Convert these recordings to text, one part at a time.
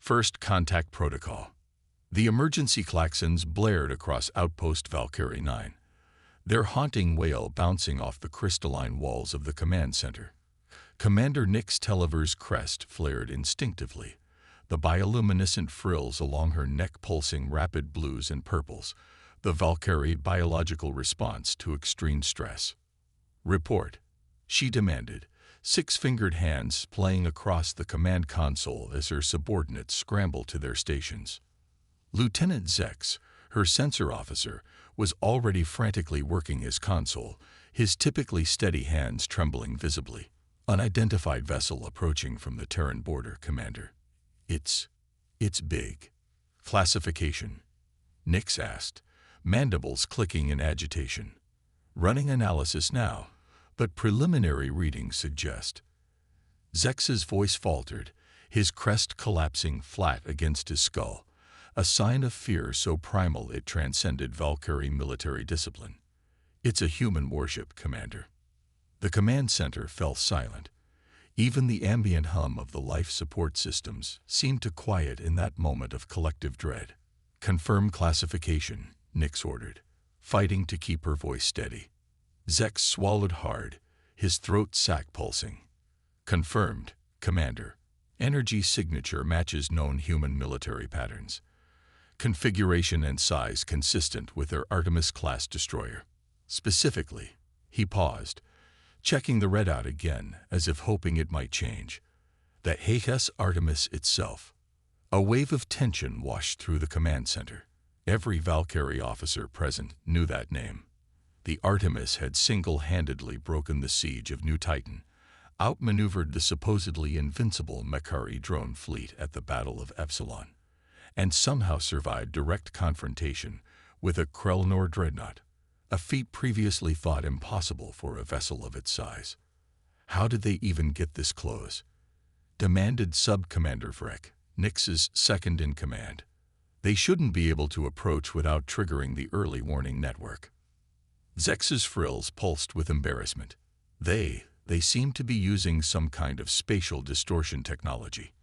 First Contact Protocol. The emergency klaxons blared across Outpost Valkyrie 9, their haunting wail bouncing off the crystalline walls of the command center. Commander Nix Telliver's crest flared instinctively, the bioluminescent frills along her neck pulsing rapid blues and purples, the Valkyrie biological response to extreme stress. "Report," she demanded, six-fingered hands playing across the command console as her subordinates scrambled to their stations. Lieutenant Zex, her sensor officer, was already frantically working his console, his typically steady hands trembling visibly. "Unidentified vessel approaching from the Terran border, Commander. It's big." "Classification?" Nix asked, mandibles clicking in agitation. "Running analysis now, but preliminary readings suggest." Zex's voice faltered, his crest collapsing flat against his skull, a sign of fear so primal it transcended Valkyrie military discipline. "It's a human warship, Commander." The command center fell silent. Even the ambient hum of the life support systems seemed to quiet in that moment of collective dread. "Confirm classification," Nix ordered, fighting to keep her voice steady. Zex swallowed hard, his throat sac pulsing. "Confirmed, Commander. Energy signature matches known human military patterns. Configuration and size consistent with their Artemis-class destroyer. Specifically," he paused, checking the readout again as if hoping it might change, "the HS Artemis itself." A wave of tension washed through the command center. Every Valkyrie officer present knew that name. The Artemis had single-handedly broken the siege of New Titan, outmaneuvered the supposedly invincible Makari drone fleet at the Battle of Epsilon, and somehow survived direct confrontation with a Krelnor dreadnought, a feat previously thought impossible for a vessel of its size. "How did they even get this close?" demanded Sub-Commander Vreck, Nix's second-in-command. "They shouldn't be able to approach without triggering the early warning network." Zex's frills pulsed with embarrassment. They seemed to be using some kind of spatial distortion technology.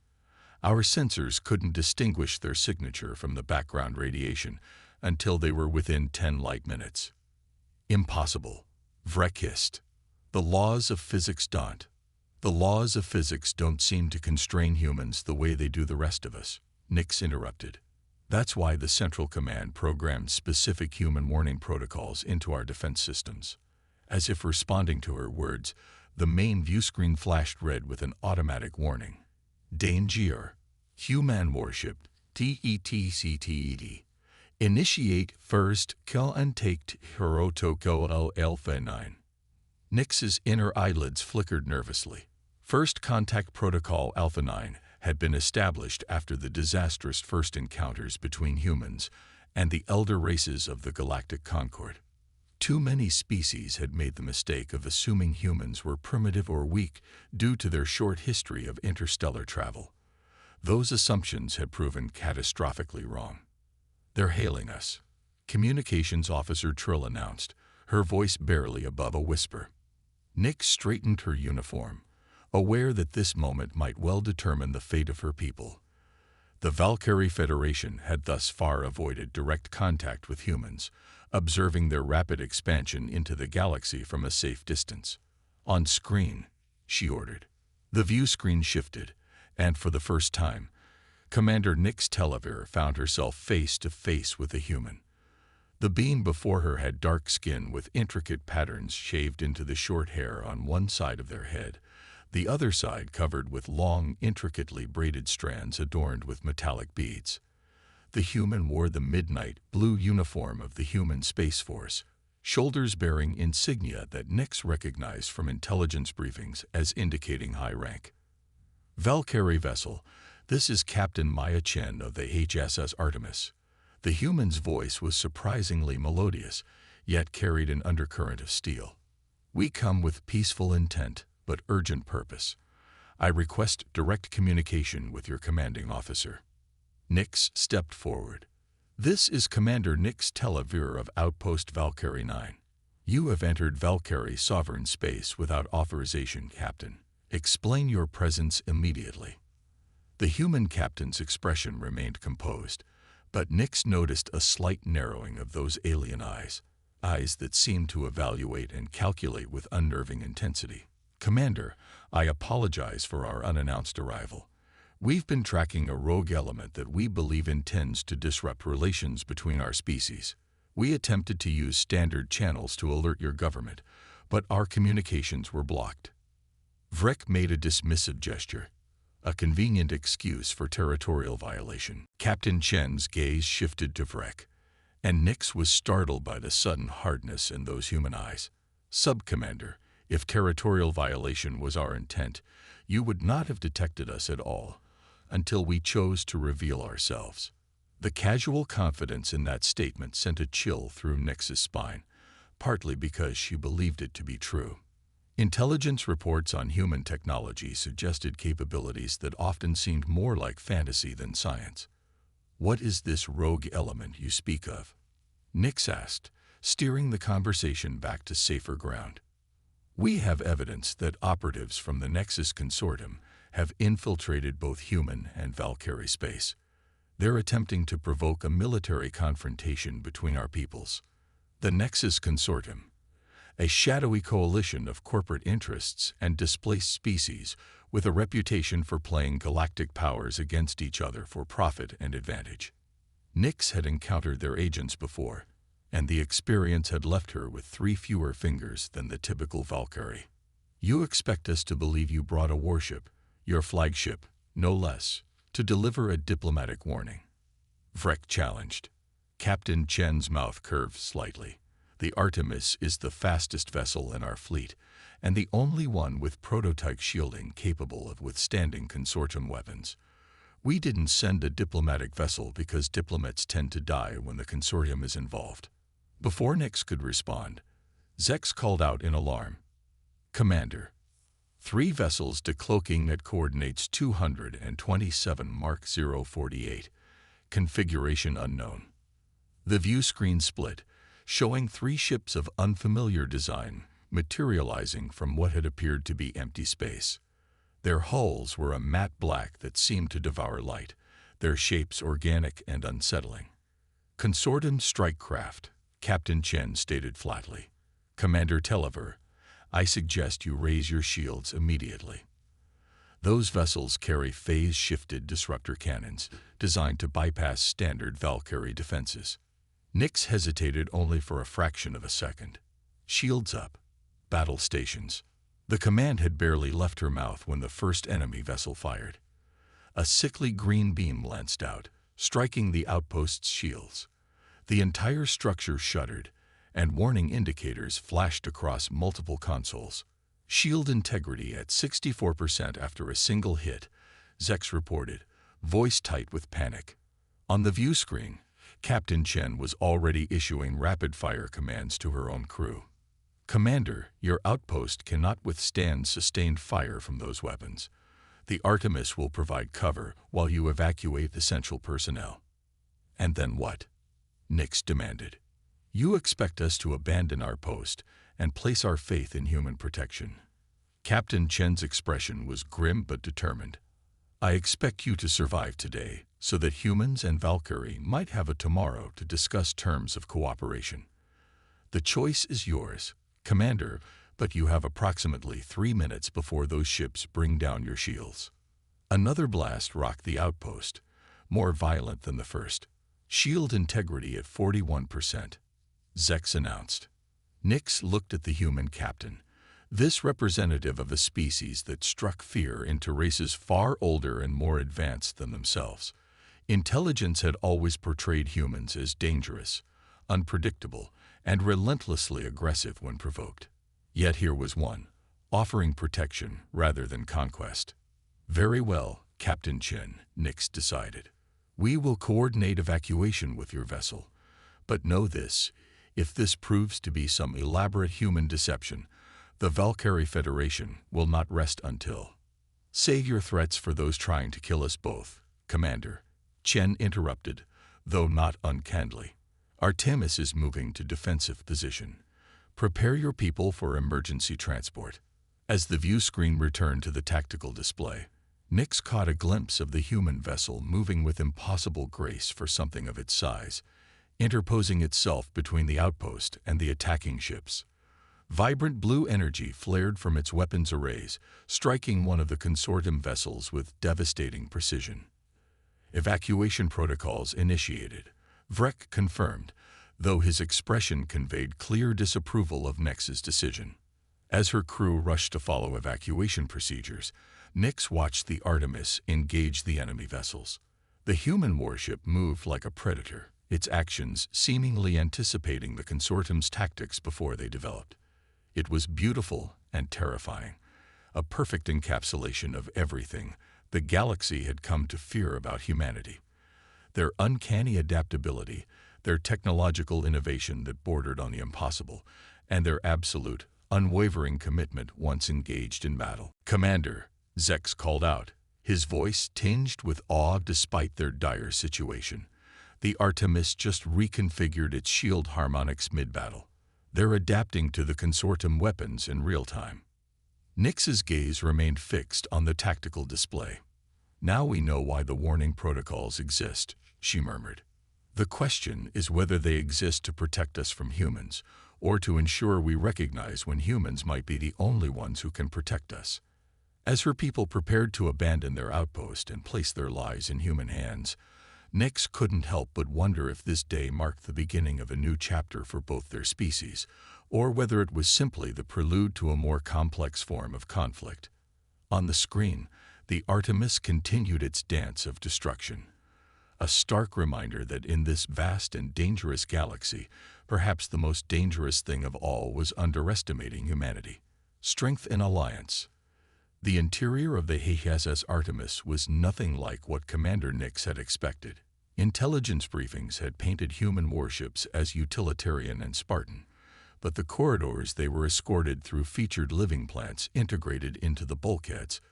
"Our sensors couldn't distinguish their signature from the background radiation until they were within 10 light minutes." "Impossible," Vreck hissed. "The laws of physics don't. The laws of physics don't seem to constrain humans the way they do the rest of us," Nix interrupted. "That's why the Central Command programmed specific human warning protocols into our defense systems." As if responding to her words, the main viewscreen flashed red with an automatic warning. "Danger. Human warship. TETCTED. Initiate first contact Hirotoko Alpha 9." Nix's inner eyelids flickered nervously. First Contact Protocol Alpha 9 had been established after the disastrous first encounters between humans and the elder races of the Galactic Concord. Too many species had made the mistake of assuming humans were primitive or weak due to their short history of interstellar travel. Those assumptions had proven catastrophically wrong. "They're hailing us," Communications Officer Trill announced, her voice barely above a whisper. Nix straightened her uniform, aware that this moment might well determine the fate of her people. The Valkyrie Federation had thus far avoided direct contact with humans, observing their rapid expansion into the galaxy from a safe distance. "On screen," she ordered. The view screen shifted, and for the first time, Commander Nix Telliver found herself face to face with a human. The being before her had dark skin with intricate patterns shaved into the short hair on one side of their head, the other side covered with long, intricately braided strands adorned with metallic beads. The human wore the midnight blue uniform of the Human Space Force, shoulders bearing insignia that Nix recognized from intelligence briefings as indicating high rank. "Valkyrie vessel, this is Captain Maya Chen of the HSS Artemis." The human's voice was surprisingly melodious, yet carried an undercurrent of steel. "We come with peaceful intent, but urgent purpose. I request direct communication with your commanding officer." Nix stepped forward. "This is Commander Nix Telliver of Outpost Valkyrie 9. You have entered Valkyrie sovereign space without authorization, Captain. Explain your presence immediately." The human captain's expression remained composed, but Nix noticed a slight narrowing of those alien eyes that seemed to evaluate and calculate with unnerving intensity. "Commander, I apologize for our unannounced arrival. We've been tracking a rogue element that we believe intends to disrupt relations between our species. We attempted to use standard channels to alert your government, but our communications were blocked." Vrek made a dismissive gesture, a convenient excuse for territorial violation. Captain Chen's gaze shifted to Vrek, and Nix was startled by the sudden hardness in those human eyes. "Sub-Commander, if territorial violation was our intent, you would not have detected us at all until we chose to reveal ourselves." The casual confidence in that statement sent a chill through Nix's spine, partly because she believed it to be true. Intelligence reports on human technology suggested capabilities that often seemed more like fantasy than science. "What is this rogue element you speak of?" Nix asked, steering the conversation back to safer ground. "We have evidence that operatives from the Nexus Consortium have infiltrated both human and Valkyrie space. They're attempting to provoke a military confrontation between our peoples. The Nexus Consortium, a shadowy coalition of corporate interests and displaced species with a reputation for playing galactic powers against each other for profit and advantage." Nix had encountered their agents before, and the experience had left her with 3 fewer fingers than the typical Valkyrie. "You expect us to believe you brought a warship, your flagship, no less, to deliver a diplomatic warning?" Vrek challenged. Captain Chen's mouth curved slightly. "The Artemis is the fastest vessel in our fleet, and the only one with prototype shielding capable of withstanding consortium weapons. We didn't send a diplomatic vessel because diplomats tend to die when the consortium is involved." Before Nix could respond, Zex called out in alarm. "Commander, 3 vessels decloaking at coordinates 227 Mark 048, configuration unknown." The view screen split, showing 3 ships of unfamiliar design materializing from what had appeared to be empty space. Their hulls were a matte black that seemed to devour light, their shapes organic and unsettling. "Consortium strike craft," Captain Chen stated flatly. "Commander Telever, I suggest you raise your shields immediately." Those vessels carry phase-shifted disruptor cannons designed to bypass standard Valkyrie defenses. Nix hesitated only for a fraction of a second. "Shields up. Battle stations." The command had barely left her mouth when the first enemy vessel fired. A sickly green beam lanced out, striking the outpost's shields. The entire structure shuddered, and warning indicators flashed across multiple consoles. "Shield integrity at 64% after a single hit," Zex reported, voice tight with panic. On the view screen, Captain Chen was already issuing rapid-fire commands to her own crew. "Commander, your outpost cannot withstand sustained fire from those weapons. The Artemis will provide cover while you evacuate essential personnel." "And then what?" Nix demanded. "You expect us to abandon our post and place our faith in human protection?" Captain Chen's expression was grim but determined. "I expect you to survive today so that humans and Valkyrie might have a tomorrow to discuss terms of cooperation. The choice is yours, Commander, but you have approximately 3 minutes before those ships bring down your shields." Another blast rocked the outpost, more violent than the first. "Shield integrity at 41%, Zex announced. Nix looked at the human captain, this representative of a species that struck fear into races far older and more advanced than themselves. Intelligence had always portrayed humans as dangerous, unpredictable, and relentlessly aggressive when provoked. Yet here was one, offering protection rather than conquest. "Very well, Captain Chen," Nix decided. "We will coordinate evacuation with your vessel. But know this, if this proves to be some elaborate human deception, the Valkyrie Federation will not rest until—" "Save your threats for those trying to kill us both, Commander," Chen interrupted, though not unkindly. "Artemis is moving to defensive position. Prepare your people for emergency transport." As the view screen returned to the tactical display, Nix caught a glimpse of the human vessel moving with impossible grace for something of its size, interposing itself between the outpost and the attacking ships. Vibrant blue energy flared from its weapons arrays, striking one of the consortium vessels with devastating precision. Evacuation protocols initiated. Vrek confirmed, though his expression conveyed clear disapproval of Nix's decision. As her crew rushed to follow evacuation procedures, Nix watched the Artemis engage the enemy vessels. The human warship moved like a predator, its actions seemingly anticipating the consortium's tactics before they developed. It was beautiful and terrifying, a perfect encapsulation of everything the galaxy had come to fear about humanity. Their uncanny adaptability, their technological innovation that bordered on the impossible, and their absolute, unwavering commitment once engaged in battle. "Commander," Zex called out, his voice tinged with awe despite their dire situation. The Artemis just reconfigured its shield harmonics mid-battle. They're adapting to the consortium weapons in real time. Nix's gaze remained fixed on the tactical display. "Now we know why the warning protocols exist," she murmured. "The question is whether they exist to protect us from humans, or to ensure we recognize when humans might be the only ones who can protect us." As her people prepared to abandon their outpost and place their lives in human hands, Nix couldn't help but wonder if this day marked the beginning of a new chapter for both their species, or whether it was simply the prelude to a more complex form of conflict. On the screen, the Artemis continued its dance of destruction. A stark reminder that in this vast and dangerous galaxy, perhaps the most dangerous thing of all was underestimating humanity. Strength in alliance. The interior of the HSS Artemis was nothing like what Commander Nix had expected. Intelligence briefings had painted human warships as utilitarian and Spartan, but the corridors they were escorted through featured living plants integrated into the bulkheads,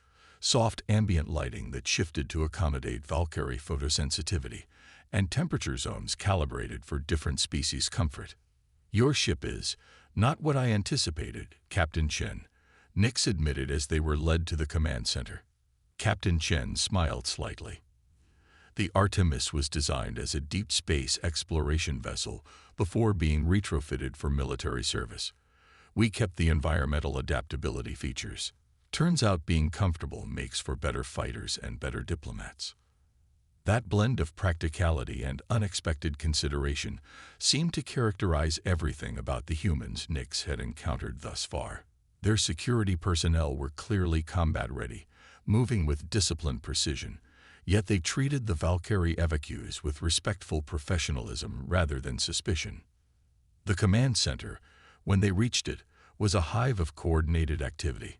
soft ambient lighting that shifted to accommodate Valkyrie photosensitivity, and temperature zones calibrated for different species' comfort. "Your ship is not what I anticipated, Captain Chen," Nix admitted as they were led to the command center. Captain Chen smiled slightly. The Artemis was designed as a deep space exploration vessel before being retrofitted for military service. We kept the environmental adaptability features. Turns out being comfortable makes for better fighters and better diplomats. That blend of practicality and unexpected consideration seemed to characterize everything about the humans Nix had encountered thus far. Their security personnel were clearly combat-ready, moving with disciplined precision, yet they treated the Valkyrie evacuees with respectful professionalism rather than suspicion. The command center, when they reached it, was a hive of coordinated activity.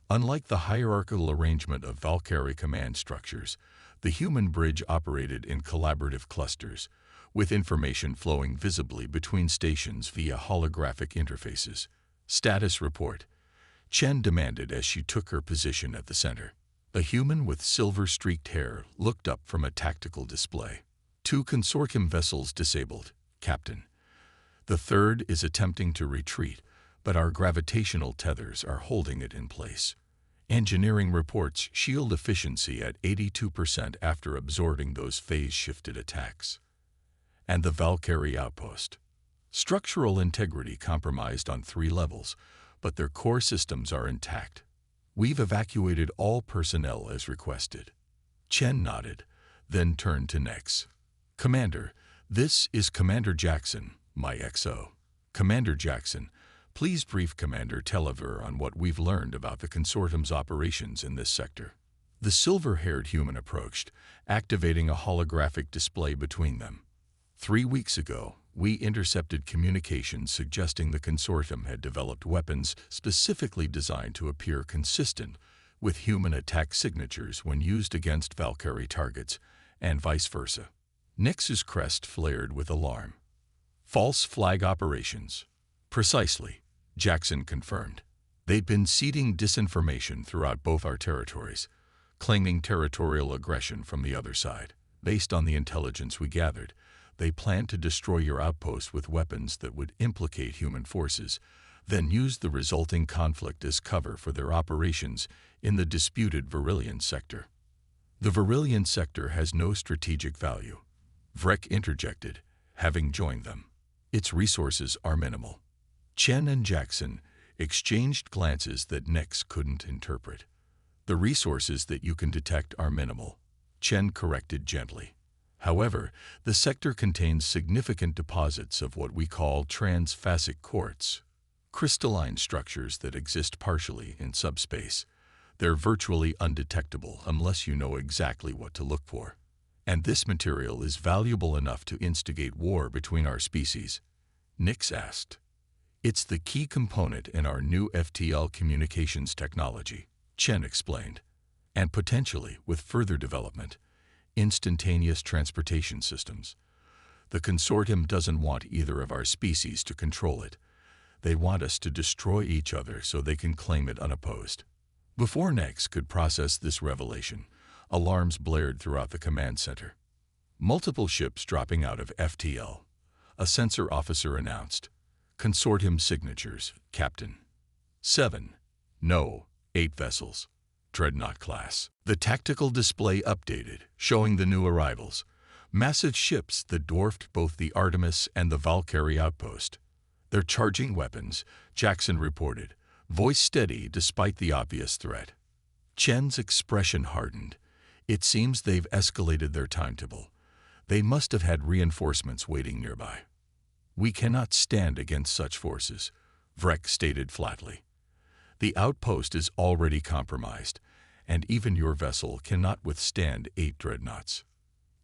Unlike the hierarchical arrangement of Valkyrie command structures, the human bridge operated in collaborative clusters, with information flowing visibly between stations via holographic interfaces. "Status report," Chen demanded as she took her position at the center. A human with silver-streaked hair looked up from a tactical display. "2 consortium vessels disabled, Captain. The third is attempting to retreat, but our gravitational tethers are holding it in place. Engineering reports shield efficiency at 82% after absorbing those phase-shifted attacks." And the Valkyrie outpost. Structural integrity compromised on 3 levels, but their core systems are intact. "We've evacuated all personnel as requested." Chen nodded, then turned to Nix. "Commander, this is Commander Jackson, my XO. Commander Jackson, please brief Commander Telever on what we've learned about the consortium's operations in this sector." The silver-haired human approached, activating a holographic display between them. 3 weeks ago, we intercepted communications suggesting the consortium had developed weapons specifically designed to appear consistent with human attack signatures when used against Valkyrie targets, and vice versa. Nix's crest flared with alarm. "False flag operations." "Precisely," Jackson confirmed. "They'd been seeding disinformation throughout both our territories, claiming territorial aggression from the other side. Based on the intelligence we gathered, they planned to destroy your outpost with weapons that would implicate human forces, then use the resulting conflict as cover for their operations in the disputed Virillion sector." The Virillion sector has no strategic value. Vrek interjected, having joined them. Its resources are minimal. Chen and Jackson exchanged glances that Nix couldn't interpret. The resources that you can detect are minimal, Chen corrected gently. However, the sector contains significant deposits of what we call transphasic quartz, crystalline structures that exist partially in subspace. They're virtually undetectable unless you know exactly what to look for. And this material is valuable enough to instigate war between our species? Nix asked. It's the key component in our new FTL communications technology, Chen explained. And potentially, with further development, instantaneous transportation systems. The consortium doesn't want either of our species to control it. They want us to destroy each other so they can claim it unopposed. Before Nix could process this revelation, alarms blared throughout the command center. Multiple ships dropping out of FTL. A sensor officer announced. Consortium signatures, Captain. 7. No, 8 vessels. Dreadnought class. The tactical display updated, showing the new arrivals. Massive ships that dwarfed both the Artemis and the Valkyrie outpost. They're charging weapons, Jackson reported, voice steady despite the obvious threat. Chen's expression hardened. It seems they've escalated their timetable. They must have had reinforcements waiting nearby. We cannot stand against such forces, Vrek stated flatly. The outpost is already compromised, and even your vessel cannot withstand 8 dreadnoughts.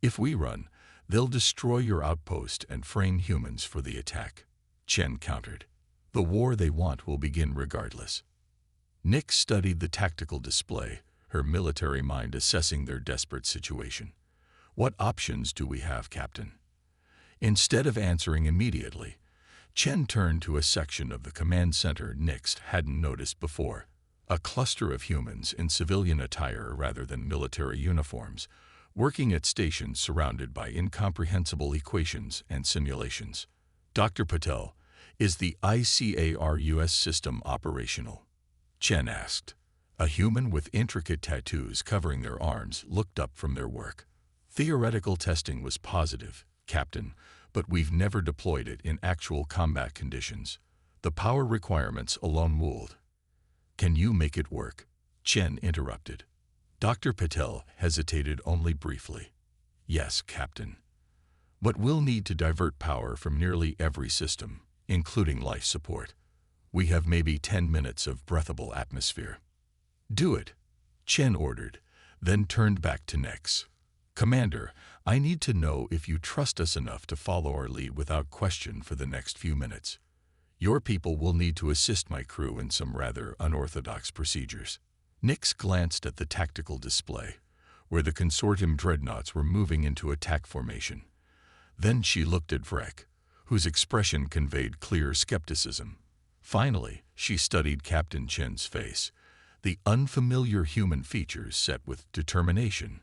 If we run, they'll destroy your outpost and frame humans for the attack, Chen countered. The war they want will begin regardless. Nix studied the tactical display, her military mind assessing their desperate situation. What options do we have, Captain? Instead of answering immediately, Chen turned to a section of the command center Nix hadn't noticed before, a cluster of humans in civilian attire rather than military uniforms, working at stations surrounded by incomprehensible equations and simulations. Dr. Patel, is the ICAR-US system operational? Chen asked. A human with intricate tattoos covering their arms looked up from their work. Theoretical testing was positive, Captain, but we've never deployed it in actual combat conditions. The power requirements alone would. Can you make it work? Chen interrupted. Dr. Patel hesitated only briefly. Yes, Captain. But we'll need to divert power from nearly every system, including life support. We have maybe 10 minutes of breathable atmosphere. Do it, Chen ordered, then turned back to Nix. Commander, I need to know if you trust us enough to follow our lead without question for the next few minutes. Your people will need to assist my crew in some rather unorthodox procedures. Nix glanced at the tactical display, where the consortium dreadnoughts were moving into attack formation. Then she looked at Vrek, whose expression conveyed clear skepticism. Finally, she studied Captain Chen's face, the unfamiliar human features set with determination,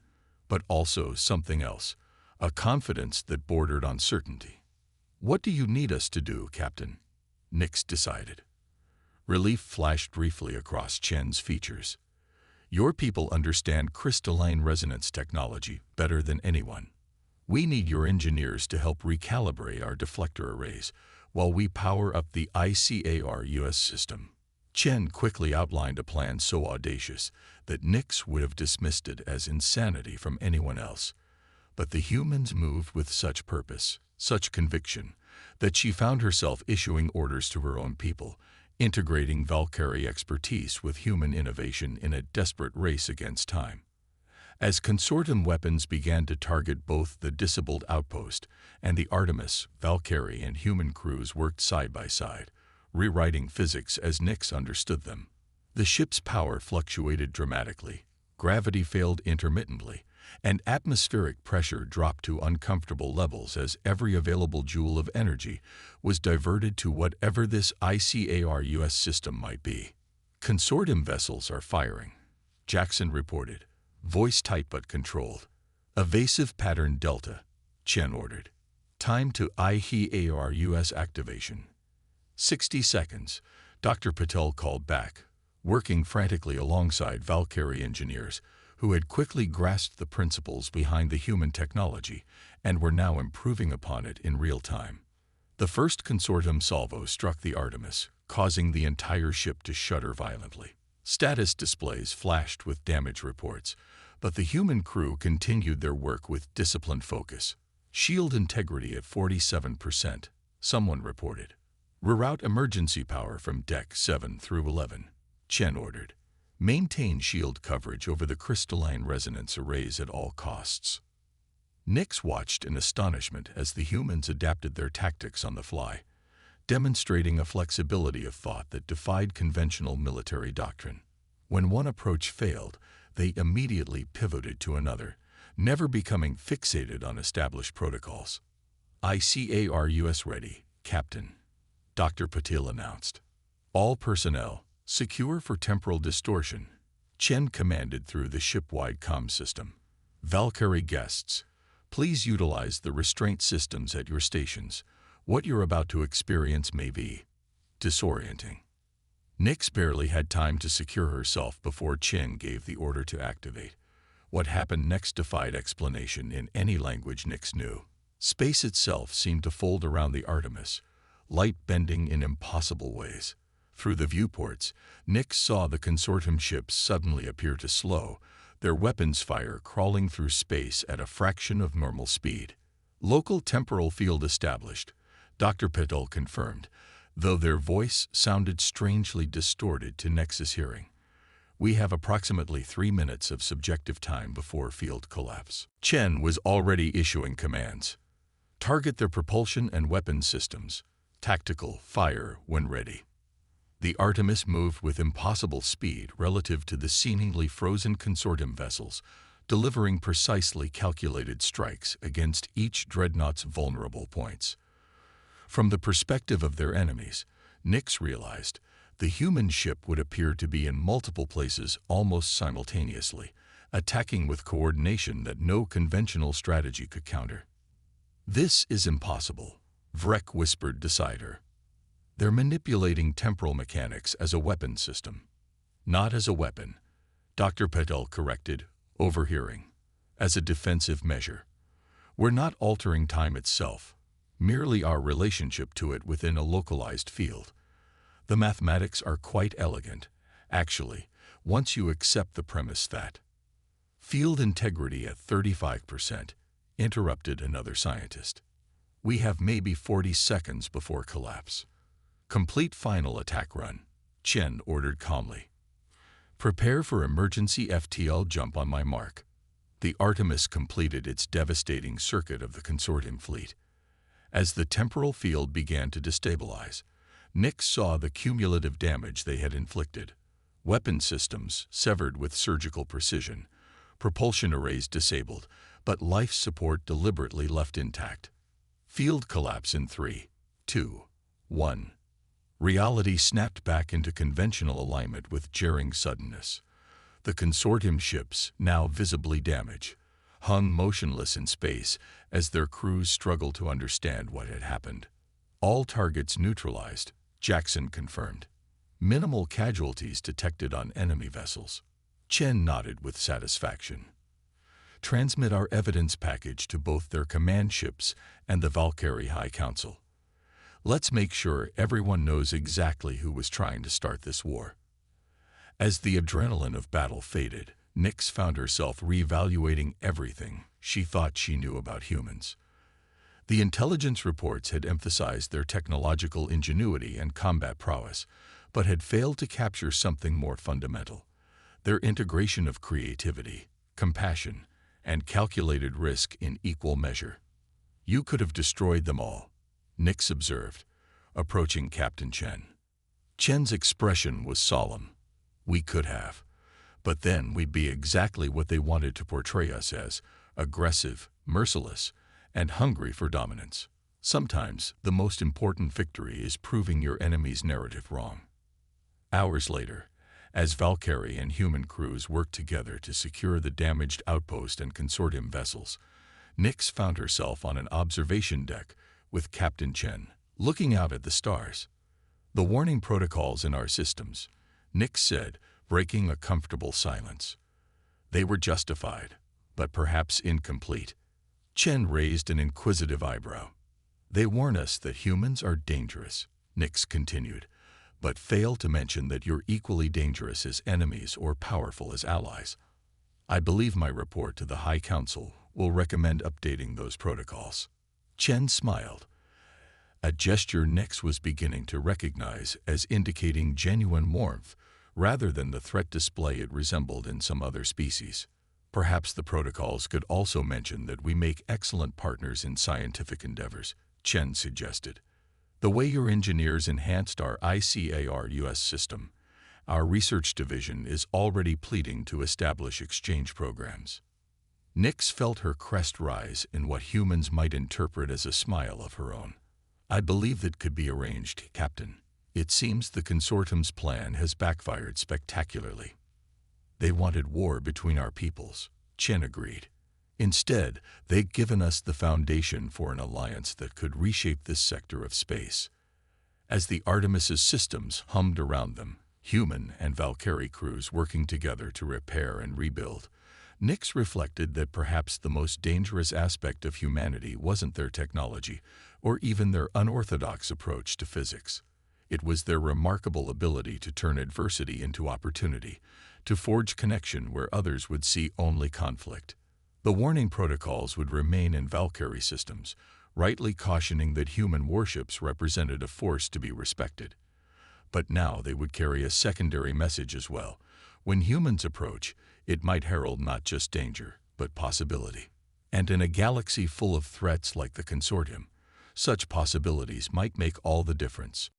but also something else, a confidence that bordered on certainty. What do you need us to do, Captain? Nix decided. Relief flashed briefly across Chen's features. Your people understand crystalline resonance technology better than anyone. We need your engineers to help recalibrate our deflector arrays while we power up the ICAR-US system. Chen quickly outlined a plan so audacious that Nix would have dismissed it as insanity from anyone else. But the humans moved with such purpose, such conviction, that she found herself issuing orders to her own people, integrating Valkyrie expertise with human innovation in a desperate race against time. As consortium weapons began to target both the disabled outpost and the Artemis, Valkyrie and human crews worked side by side, rewriting physics as Nix understood them. The ship's power fluctuated dramatically, gravity failed intermittently, and atmospheric pressure dropped to uncomfortable levels as every available joule of energy was diverted to whatever this ICAR-US system might be. Consortium vessels are firing, Jackson reported, voice tight but controlled. Evasive pattern Delta, Chen ordered. Time to ICAR-US activation. 60 seconds, Dr. Patel called back, working frantically alongside Valkyrie engineers who had quickly grasped the principles behind the human technology and were now improving upon it in real time. The first consortium salvo struck the Artemis, causing the entire ship to shudder violently. Status displays flashed with damage reports, but the human crew continued their work with disciplined focus. Shield integrity at 47%, someone reported. Reroute emergency power from deck 7 through 11, Chen ordered. Maintain shield coverage over the crystalline resonance arrays at all costs. Nix watched in astonishment as the humans adapted their tactics on the fly, demonstrating a flexibility of thought that defied conventional military doctrine. When one approach failed, they immediately pivoted to another, never becoming fixated on established protocols. ICAR-US ready, Captain, Dr. Patil announced. All personnel, secure for temporal distortion, Chen commanded through the ship-wide comm system. Valkyrie guests, please utilize the restraint systems at your stations. What you're about to experience may be disorienting. Nix barely had time to secure herself before Chen gave the order to activate. What happened next defied explanation in any language Nix knew. Space itself seemed to fold around the Artemis, light bending in impossible ways. Through the viewports, Nix saw the consortium ships suddenly appear to slow, their weapons fire crawling through space at a fraction of normal speed. Local temporal field established, Dr. Patil confirmed, though their voice sounded strangely distorted to Nix's hearing. We have approximately 3 minutes of subjective time before field collapse. Chen was already issuing commands. Target their propulsion and weapons systems. Tactical fire when ready. The Artemis moved with impossible speed relative to the seemingly frozen consortium vessels, delivering precisely calculated strikes against each dreadnought's vulnerable points. From the perspective of their enemies, Nix realized the human ship would appear to be in multiple places almost simultaneously, attacking with coordination that no conventional strategy could counter. This is impossible, Vrek whispered beside her. They're manipulating temporal mechanics as a weapon system. Not as a weapon, Dr. Patil corrected, overhearing. As a defensive measure. We're not altering time itself, merely our relationship to it within a localized field. The mathematics are quite elegant, actually, once you accept the premise that field integrity at 35%, interrupted another scientist. We have maybe 40 seconds before collapse. Complete final attack run, Chen ordered calmly. Prepare for emergency FTL jump on my mark. The Artemis completed its devastating circuit of the consortium fleet. As the temporal field began to destabilize, Nix saw the cumulative damage they had inflicted. Weapon systems severed with surgical precision, propulsion arrays disabled, but life support deliberately left intact. Field collapse in 3, 2, 1. Reality snapped back into conventional alignment with jarring suddenness. The consortium ships, now visibly damaged, hung motionless in space as their crews struggled to understand what had happened. All targets neutralized, Jackson confirmed. Minimal casualties detected on enemy vessels. Chen nodded with satisfaction. Transmit our evidence package to both their command ships and the Valkyrie High Council. Let's make sure everyone knows exactly who was trying to start this war. As the adrenaline of battle faded, Nix found herself reevaluating everything she thought she knew about humans. The intelligence reports had emphasized their technological ingenuity and combat prowess, but had failed to capture something more fundamental: their integration of creativity, compassion, and calculated risk in equal measure. You could have destroyed them all, Nix observed, approaching Captain Chen. Chen's expression was solemn. We could have. But then we'd be exactly what they wanted to portray us as: aggressive, merciless, and hungry for dominance. Sometimes the most important victory is proving your enemy's narrative wrong. Hours later, as Valkyrie and human crews worked together to secure the damaged outpost and consortium vessels, Nix found herself on an observation deck with Captain Chen, looking out at the stars. The warning protocols in our systems, Nix said, breaking a comfortable silence. They were justified, but perhaps incomplete. Chen raised an inquisitive eyebrow. They warn us that humans are dangerous, Nix continued, but fail to mention that you're equally dangerous as enemies or powerful as allies. I believe my report to the High Council will recommend updating those protocols. Chen smiled, a gesture Nix was beginning to recognize as indicating genuine warmth rather than the threat display it resembled in some other species. Perhaps the protocols could also mention that we make excellent partners in scientific endeavors, Chen suggested. The way your engineers enhanced our ICAR-US system, our research division is already pleading to establish exchange programs. Nix felt her crest rise in what humans might interpret as a smile of her own. I believe that could be arranged, Captain. It seems the consortium's plan has backfired spectacularly. They wanted war between our peoples, Chen agreed. Instead, they've given us the foundation for an alliance that could reshape this sector of space. As the Artemis's systems hummed around them, human and Valkyrie crews working together to repair and rebuild, Nix reflected that perhaps the most dangerous aspect of humanity wasn't their technology or even their unorthodox approach to physics. It was their remarkable ability to turn adversity into opportunity, to forge connection where others would see only conflict. The warning protocols would remain in Valkyrie systems, rightly cautioning that human warships represented a force to be respected. But now they would carry a secondary message as well. When humans approach, it might herald not just danger, but possibility. And in a galaxy full of threats like the consortium, such possibilities might make all the difference.